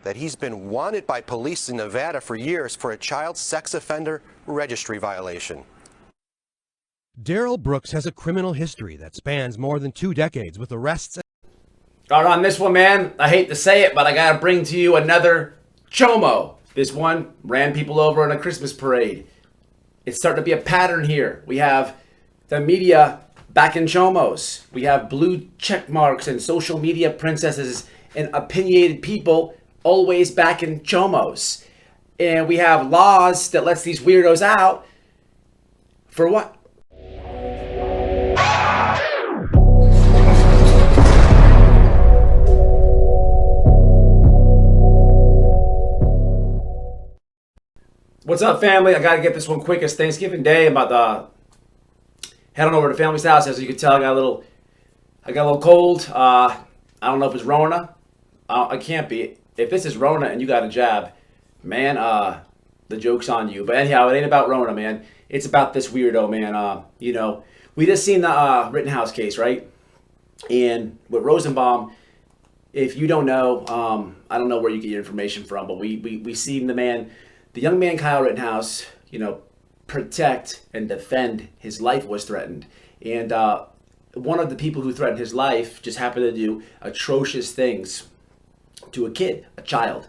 that he's been wanted by police in Nevada for years for a child sex offender registry violation. Darrell Brooks has a criminal history that spans more than 2 decades with arrests. All right, on this one, man, I hate to say it, but I gotta bring to you another Chomo. This one ran people over in a Christmas parade. It's starting to be a pattern here. We have the media back in Chomos. We have blue check marks and social media princesses and opinionated people always back in Chomos. And we have laws that lets these weirdos out for what? What's up, family? I gotta get this one quick. It's Thanksgiving Day. I'm about to head on over to family's house. As you can tell, I got a little cold. I don't know if it's Rona. I can't be. If this is Rona and you got a jab, man, the joke's on you. But anyhow, it ain't about Rona, man. It's about this weirdo, man. You know, we just seen the Rittenhouse case, right? And with Rosenbaum, if you don't know, I don't know where you get your information from, but we seen the young man Kyle Rittenhouse, you know, protect and defend his life was threatened. And one of the people who threatened his life just happened to do atrocious things to a kid, a child.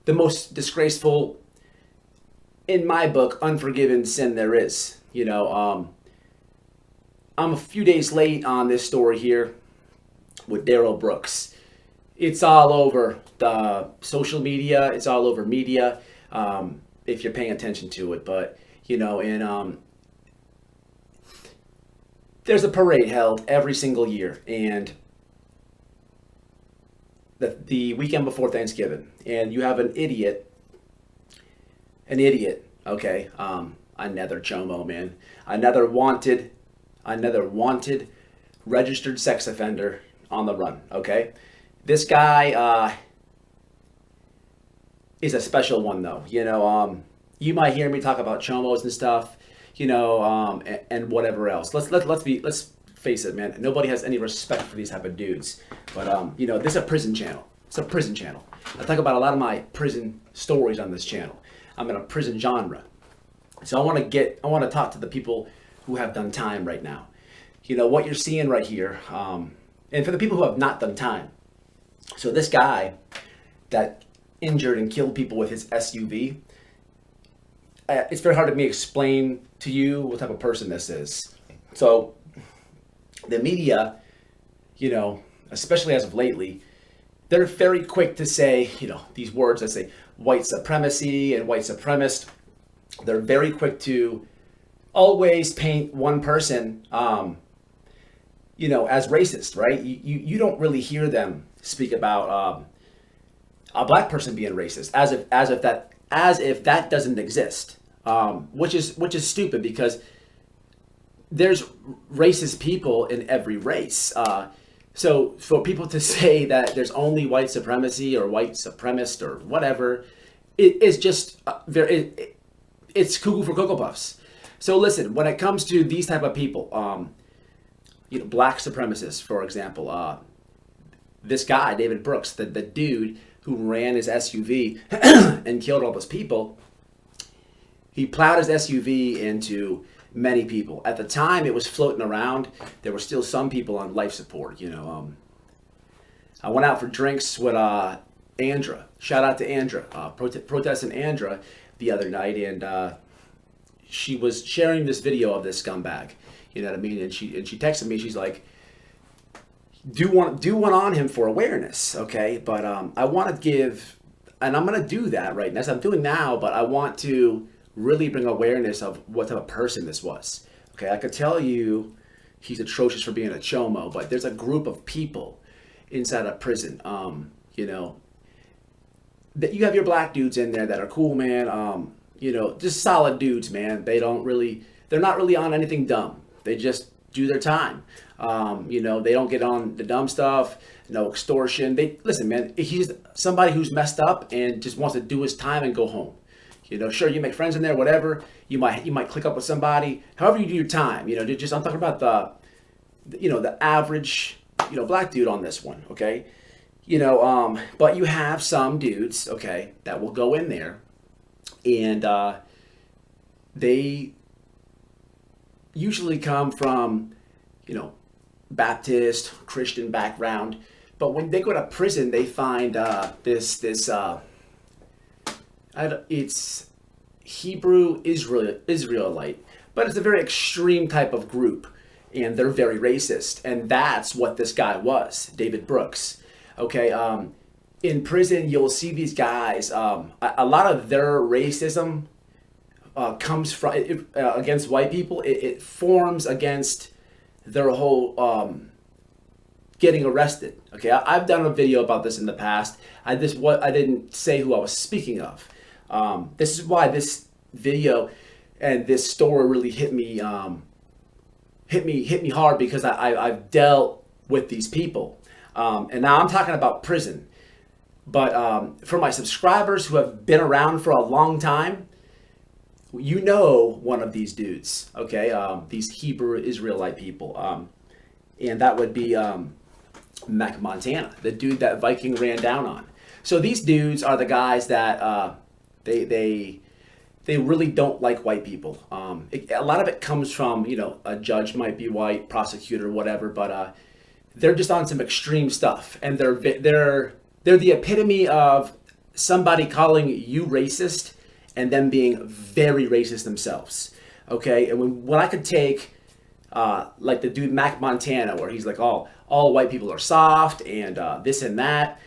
The most disgraceful, in my book, unforgiven sin there is. You know, I'm a few days late on this story here with Darrell Brooks. It's all over the social media. It's all over media. If you're paying attention to it, but you know, and there's a parade held every single year, and the weekend before Thanksgiving, and you have an idiot, okay, another Chomo, man, another wanted registered sex offender on the run, okay? This guy, is a special one though. You know, you might hear me talk about Chomos and stuff, you know, and whatever else. Let's face it, man. Nobody has any respect for these type of dudes. But you know, this is a prison channel. It's a prison channel. I talk about a lot of my prison stories on this channel. I'm in a prison genre. So I want to talk to the people who have done time right now. You know, what you're seeing right here. And for the people who have not done time. So this guy that injured and killed people with his SUV. It's very hard to me explain to you what type of person this is. So the media, you know, especially as of lately, they're very quick to say, you know, these words that say white supremacy and white supremacist. They're very quick to always paint one person, you know, as racist, right? You don't really hear them speak about a black person being racist, as if that doesn't exist, which is stupid, because there's racist people in every race. So for people to say that there's only white supremacy or white supremacist or whatever, it is just it's cuckoo for Cocoa Puffs. So listen, when it comes to these type of people, you know, black supremacists, for example, this guy David Brooks, the dude who ran his SUV and killed all those people, he plowed his SUV into many people. At the time it was floating around, there were still some people on life support, you know. I went out for drinks with Andra. Shout out to Andra, protesting Andra the other night, and she was sharing this video of this scumbag, you know what I mean? And she texted me, she's like, do one on him for awareness, okay? But I want to give, and I'm going to do that right now, as I'm doing now, but I want to really bring awareness of what type of person this was, okay? I could tell you he's atrocious for being a Chomo, but there's a group of people inside a prison, you know, that you have your black dudes in there that are cool, man, you know, just solid dudes, man. They're not really on anything dumb. They just do their time. You know, they don't get on the dumb stuff, no extortion. Listen, man, he's somebody who's messed up and just wants to do his time and go home. You know, sure, you make friends in there, whatever. You might click up with somebody. However you do your time, you know, I'm talking about the average, you know, black dude on this one, okay? But you have some dudes, okay, that will go in there and they usually come from, Baptist, Christian background. But when they go to prison, they find it's Hebrew Israelite, but it's a very extreme type of group, and they're very racist. And that's what this guy was, David Brooks. Okay, in prison, you'll see these guys. A lot of their racism comes from against white people. It forms against their whole getting arrested. Okay, I've done a video about this in the past. I didn't say who I was speaking of. This is why this video and this story really hit me hard, because I've dealt with these people. And now I'm talking about prison. But for my subscribers who have been around for a long time, one of these dudes, okay? These Hebrew Israelite people. And that would be Mac Montana, the dude that Viking ran down on. So these dudes are the guys that they really don't like white people. A lot of it comes from, a judge might be white, prosecutor, whatever, but they're just on some extreme stuff, and they're the epitome of somebody calling you racist and them being very racist themselves. Okay, and when I could take like the dude Mac Montana, where he's like, all white people are soft and this and that,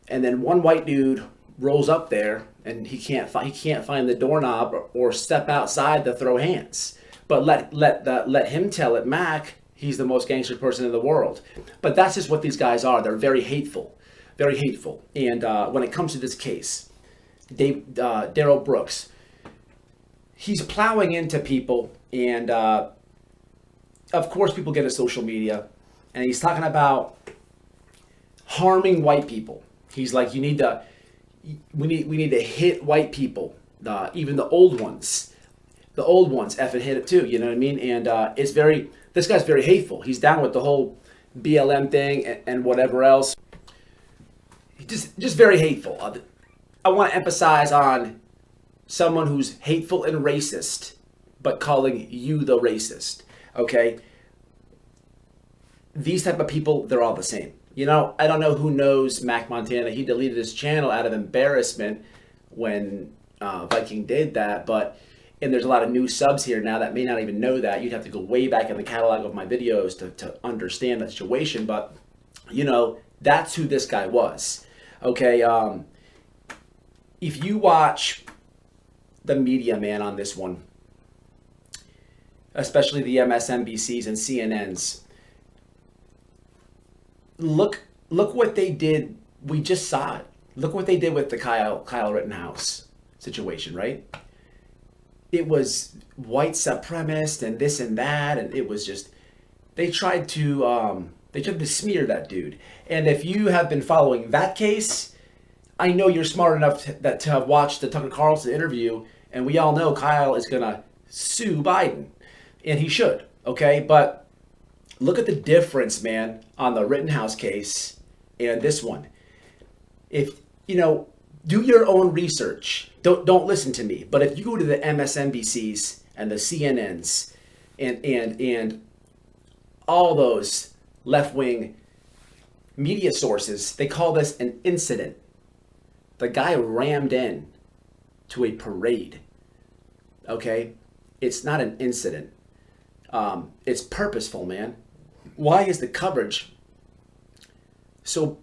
and then one white dude rolls up there and he can't find the doorknob or step outside to throw hands. But let him tell it, Mac, he's the most gangster person in the world. But that's just what these guys are. They're very hateful, very hateful. And when it comes to this case, Darrell Brooks, he's plowing into people, and of course people get his social media, and he's talking about harming white people. He's like, we need to hit white people, even the old ones. The old ones effing hit it too, you know what I mean? And this guy's very hateful. He's down with the whole BLM thing and whatever else. Just very hateful. I want to emphasize on someone who's hateful and racist, but calling you the racist, okay? These type of people, they're all the same. I don't know who knows Mac Montana. He deleted his channel out of embarrassment when Viking did that, and there's a lot of new subs here now that may not even know that. You'd have to go way back in the catalog of my videos to understand the situation, but, that's who this guy was, okay? If you watch the media, man, on this one, especially the MSNBCs and CNNs, look what they did. We just saw it. Look what they did with the Kyle Rittenhouse situation, right? It was white supremacist and this and that, and it was just, they tried to smear that dude. And if you have been following that case, I know you're smart enough to have watched the Tucker Carlson interview, and we all know Kyle is gonna sue Biden, and he should, okay? But look at the difference, man, on the Rittenhouse case and this one. If, do your own research. Don't listen to me. But if you go to the MSNBCs and the CNNs and all those left-wing media sources, they call this an incident. The guy rammed in to a parade. Okay? It's not an incident. It's purposeful, man. Why is the coverage so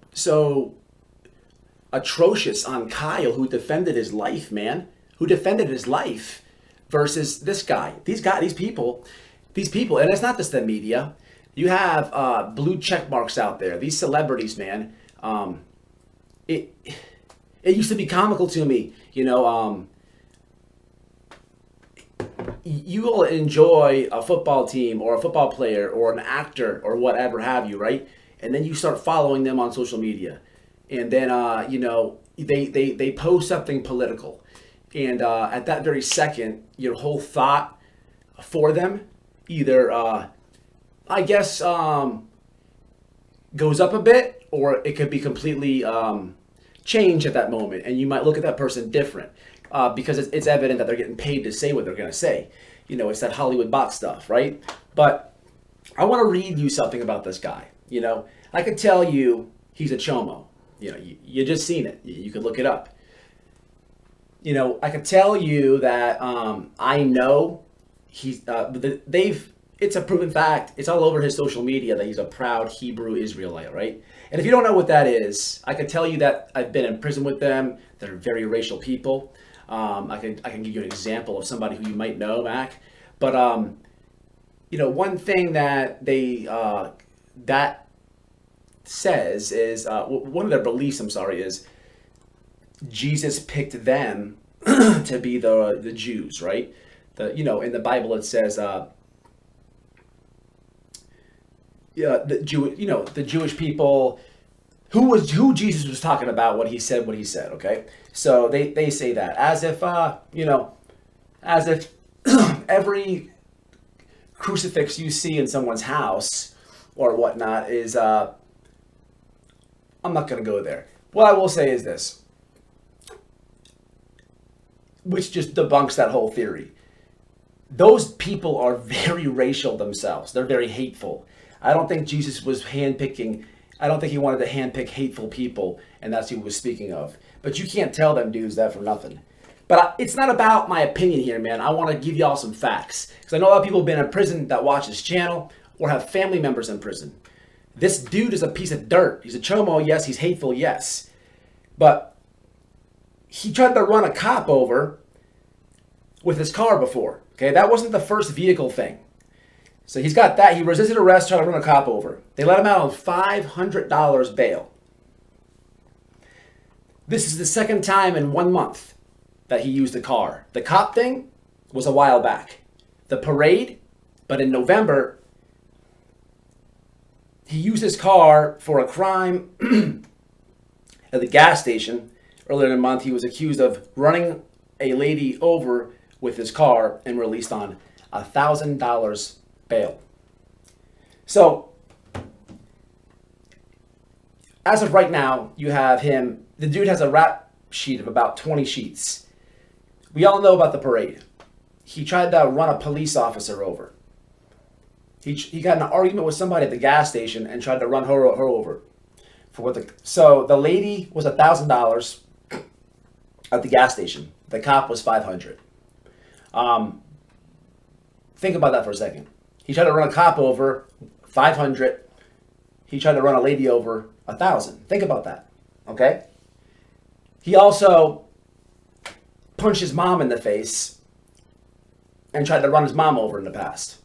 atrocious on Kyle, who defended his life, man? Who defended his life versus this guy? These people, and it's not just the media. You have blue check marks out there. These celebrities, man. It used to be comical to me, you will enjoy a football team or a football player or an actor or whatever have you, right? And then you start following them on social media. And then, they post something political. And at that very second, your whole thought for them either, goes up a bit or it could be completely changed at that moment, and you might look at that person different because it's evident that they're getting paid to say what they're going to say. You know, it's that Hollywood box stuff, right? But I want to read you something about this guy. You know, I could tell you he's a Chomo. You know, you just seen it. You could look it up. You know, I could tell you that I know he's it's a proven fact. It's all over his social media that he's a proud Hebrew Israelite, right? And if you don't know what that is, I can tell you that I've been in prison with them. They're very racial people. I can give you an example of somebody who you might know, Mac. But you know, one thing that they that says is one of their beliefs. I'm sorry, is Jesus picked them to be the Jews, right? You know, in the Bible it says the Jewish people, who Jesus was talking about, what he said, okay? So they say that as if as if every crucifix you see in someone's house or whatnot is I'm not going to go there. What I will say is this, which just debunks that whole theory. Those people are very racial themselves. They're very hateful. I don't think Jesus was handpicking. I don't think he wanted to handpick hateful people, and that's who he was speaking of. But you can't tell them dudes that for nothing. But it's not about my opinion here, man. I want to give y'all some facts. Because I know a lot of people have been in prison that watch this channel or have family members in prison. This dude is a piece of dirt. He's a Chomo, yes. He's hateful, yes. But he tried to run a cop over with his car before. Okay, that wasn't the first vehicle thing. So he's got that. He resisted arrest, tried to run a cop over. They let him out on $500 bail. This is the second time in 1 month that he used a car. The cop thing was a while back. The parade, but in November, he used his car for a crime at the gas station. Earlier in the month, he was accused of running a lady over with his car and released on $1,000 bail. So, as of right now, you have him. The dude has a rap sheet of about 20 sheets. We all know about the parade. He tried to run a police officer over. He got in an argument with somebody at the gas station and tried to run her over. So the lady was $1,000 at the gas station. The cop was $500. Think about that for a second. He tried to run a cop over, $500. He tried to run a lady over, $1,000. Think about that, okay? He also punched his mom in the face and tried to run his mom over in the past.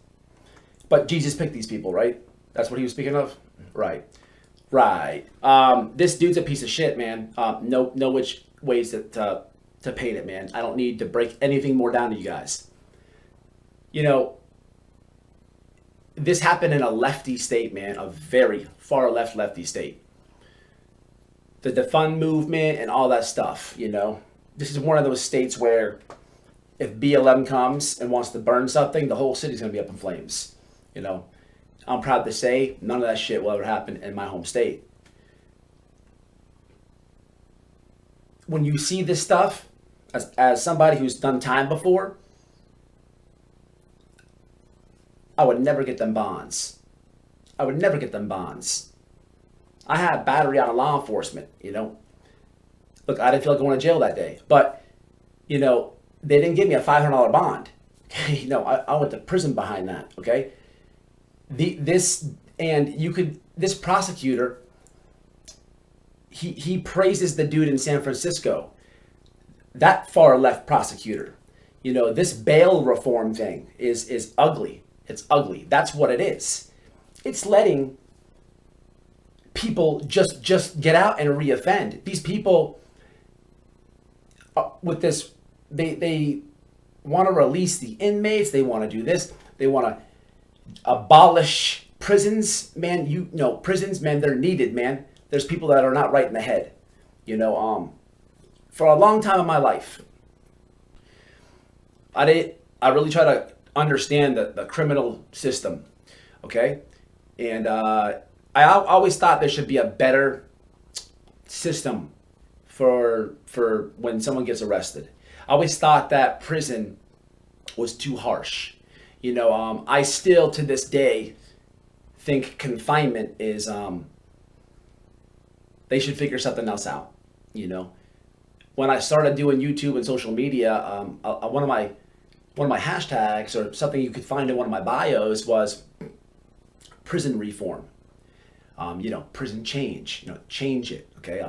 But Jesus picked these people, right? That's what he was speaking of? Right. This dude's a piece of shit, man. Know which ways to paint it, man. I don't need to break anything more down to you guys. You know, this happened in a lefty state, man, a very far left lefty state. The defund movement and all that stuff, you know. This is one of those states where if BLM comes and wants to burn something, the whole city's going to be up in flames, you know. I'm proud to say none of that shit will ever happen in my home state. When you see this stuff, as somebody who's done time before, I would never get them bonds. I would never get them bonds. I had battery on a law enforcement, you know. Look, I didn't feel like going to jail that day. But, you know, they didn't give me a $500 bond. You know, I went to prison behind that, okay? This prosecutor, he praises the dude in San Francisco. That far left prosecutor. You know, this bail reform thing is ugly. It's ugly. That's what it is. It's letting people just get out and reoffend. These people with this, they want to release the inmates. They want to do this. They want to abolish prisons. Man, you know, prisons, man, they're needed, man. There's people that are not right in the head. You know, for a long time in my life, I really try to understand the criminal system, okay? And always thought there should be a better system for when someone gets arrested. I always thought that prison was too harsh. I still to this day think confinement is they should figure something else out. When I started doing YouTube and social media, one of my hashtags or something you could find in one of my bios was prison reform. Prison change. Change it. Okay.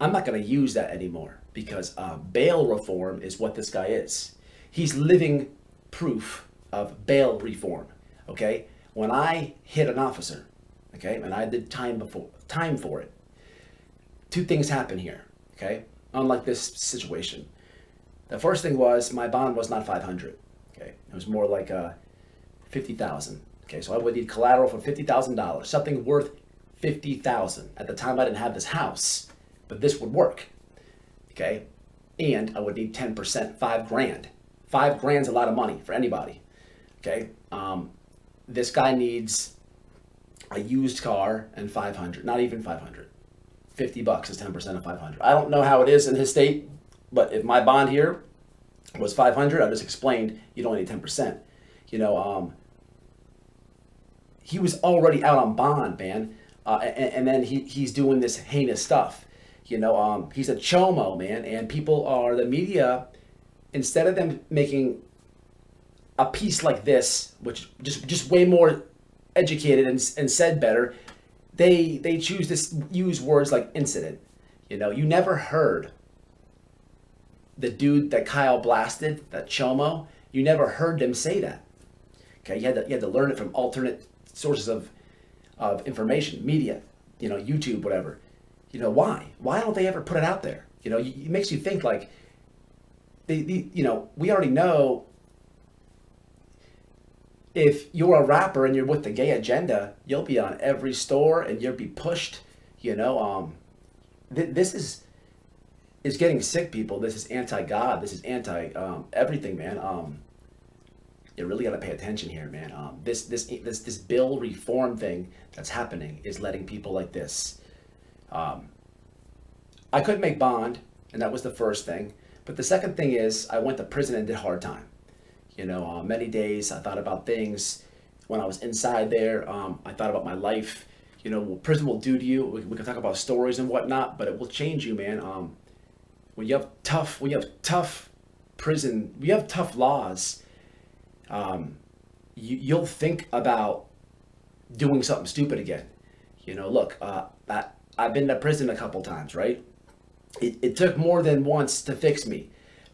I'm not going to use that anymore because bail reform is what this guy is. He's living proof of bail reform. Okay. When I hit an officer, okay, and I did time for it, two things happen here. Okay. Unlike this situation, the first thing was my bond was not 500. Okay. It was more like 50,000. Okay. So I would need collateral for $50,000, something worth 50,000. At the time, I didn't have this house, but this would work. Okay. And I would need 10%, $5,000. $5,000's a lot of money for anybody. Okay. This guy needs a used car and 500, not even 500. $50 is 10% of 500. I don't know how it is in his state, but if my bond here was 500, I just explained you only need 10%. He was already out on bond, man, and then he's doing this heinous stuff. He's a Chomo, man, and the media, instead of them making a piece like this, which just way more educated and said better, they choose to use words like incident. You never heard the dude that Kyle blasted, that Chomo. You never heard them say that. Okay, you had to learn it from alternate sources of information, media, YouTube, whatever. Why don't they ever put it out there? It makes you think like we already know. If you're a rapper and you're with the gay agenda, you'll be on every store and you'll be pushed. This is getting sick, people. This is anti-God. This is anti everything, man. You really got to pay attention here, man. This bill reform thing that's happening is letting people like this. I couldn't make bond, and that was the first thing. But the second thing is I went to prison and did hard time. Many days I thought about things when I was inside there. I thought about my life. What prison will do to you. We can talk about stories and whatnot, but it will change you, man. When you have tough prison, we have tough laws. You'll think about doing something stupid again. Look, I've been to prison a couple times, right? It took more than once to fix me.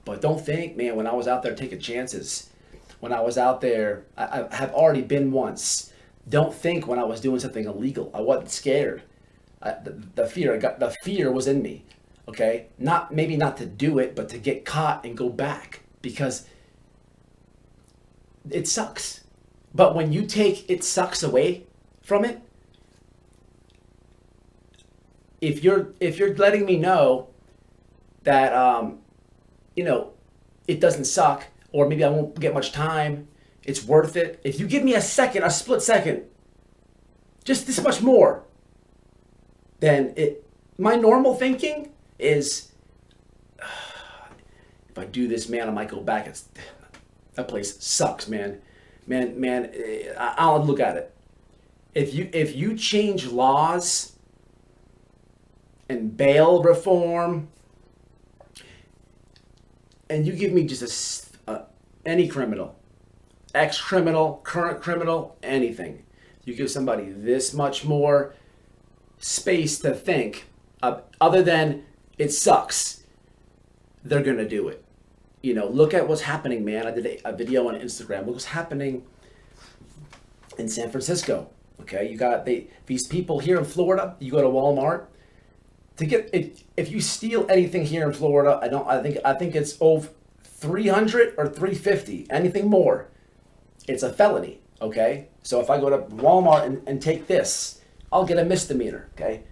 But don't think, man, when I was out there taking chances, when I was out there, I have already been once. Don't think when I was doing something illegal, I wasn't scared. The fear was in me. Okay, maybe not to do it, but to get caught and go back because it sucks. But when you take it sucks away from it, if you're letting me know that it doesn't suck, or maybe I won't get much time, it's worth it. If you give me a split second, just this much more, then my normal thinking is, if I do this, man, I might go back. That place sucks, man. Man, I'll look at it. If you change laws and bail reform, and you give me just any criminal, ex-criminal, current criminal, anything, you give somebody this much more space to think, other than it sucks, they're gonna do it. Look at what's happening, man. I did a video on Instagram. Look what's happening in San Francisco. Okay, you got these people here in Florida. You go to Walmart to get it. If you steal anything here in Florida, I think it's over 300 or 350. Anything more, it's a felony. Okay, so if I go to Walmart and take this, I'll get a misdemeanor. Okay,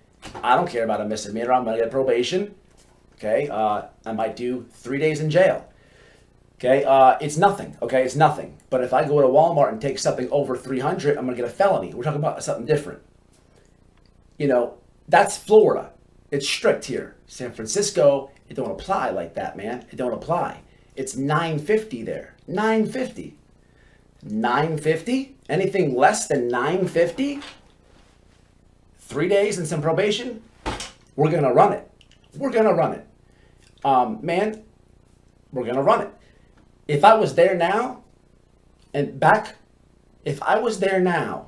I don't care about a misdemeanor. I'm gonna get probation. Okay, I might do 3 days in jail. Okay, it's nothing. Okay, it's nothing. But if I go to Walmart and take something over 300, I'm gonna get a felony. We're talking about something different. That's Florida. It's strict here. San Francisco, it don't apply like that, man. It don't apply. It's 950 there. 950. 950? Anything less than 950? 3 days and some probation? We're going to run it. We're going to run it. Man, we're going to run it. If I was there now, if I was there now,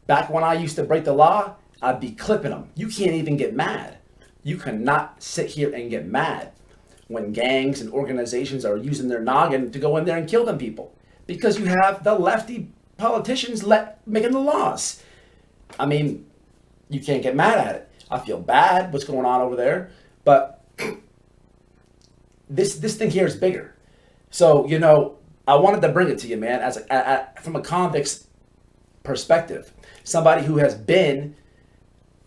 back when I used to break the law, I'd be clipping them. You can't even get mad. You cannot sit here and get mad when gangs and organizations are using their noggin to go in there and kill them people. Because you have the lefty politicians making the laws. I mean, you can't get mad at it. I feel bad what's going on over there. But this thing here is bigger. So, I wanted to bring it to you, man, from a convict's perspective. Somebody who has been,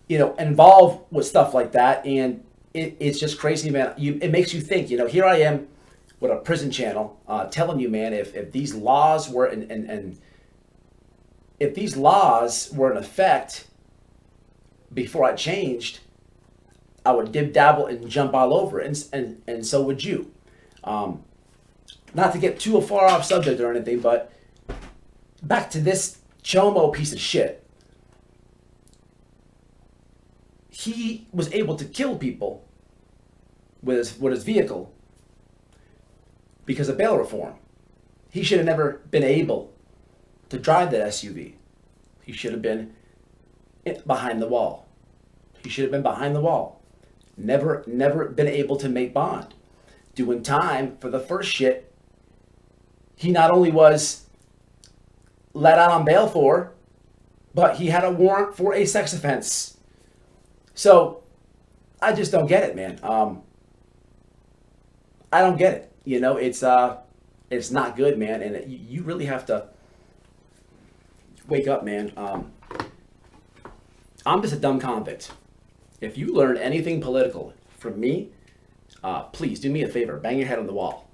involved with stuff like that. And it's just crazy, man. It makes you think, here I am with a prison channel telling you, man, if these laws were if these laws were in effect before I changed, I would dib-dabble and jump all over it, and so would you. Not to get too far off subject or anything, but back to this Chomo piece of shit. He was able to kill people with his vehicle because of bail reform. He should have never been able to drive that SUV. He should have been behind the wall. He should have been behind the wall. Never been able to make bond. Doing time for the first shit he not only was let out on bail for, but he had a warrant for a sex offense. So I just don't get it, man. I don't get it. It's not good, man. And you really have to wake up, man. I'm just a dumb convict. If you learn anything political from me, please do me a favor. Bang your head on the wall.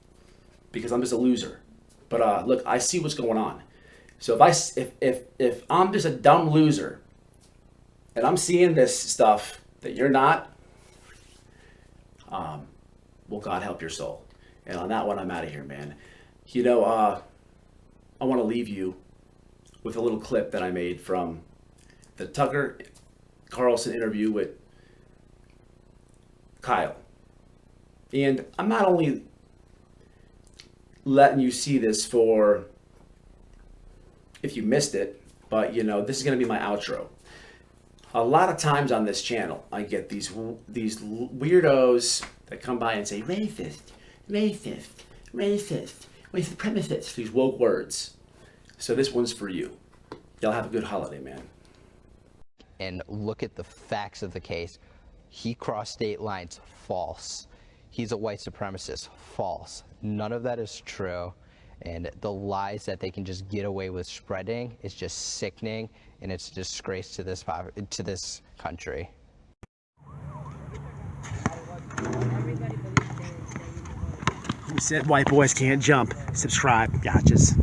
Because I'm just a loser. But look, I see what's going on. So if I'm just a dumb loser and I'm seeing this stuff that you're not, well, God help your soul. And on that one, I'm out of here, man. I want to leave you with a little clip that I made from the Tucker Carlson interview with Kyle. And I'm not only letting you see this for if you missed it, but this is going to be my outro. A lot of times on this channel, I get these weirdos that come by and say racist, racist, racist, white supremacist, these woke words. So this one's for you. Y'all have a good holiday, man. And look at the facts of the case. He crossed state lines. False. He's a white supremacist. False. None of that is true. And the lies that they can just get away with spreading is just sickening, and it's a disgrace to this country. Who said white boys can't jump? Subscribe. Gotchas.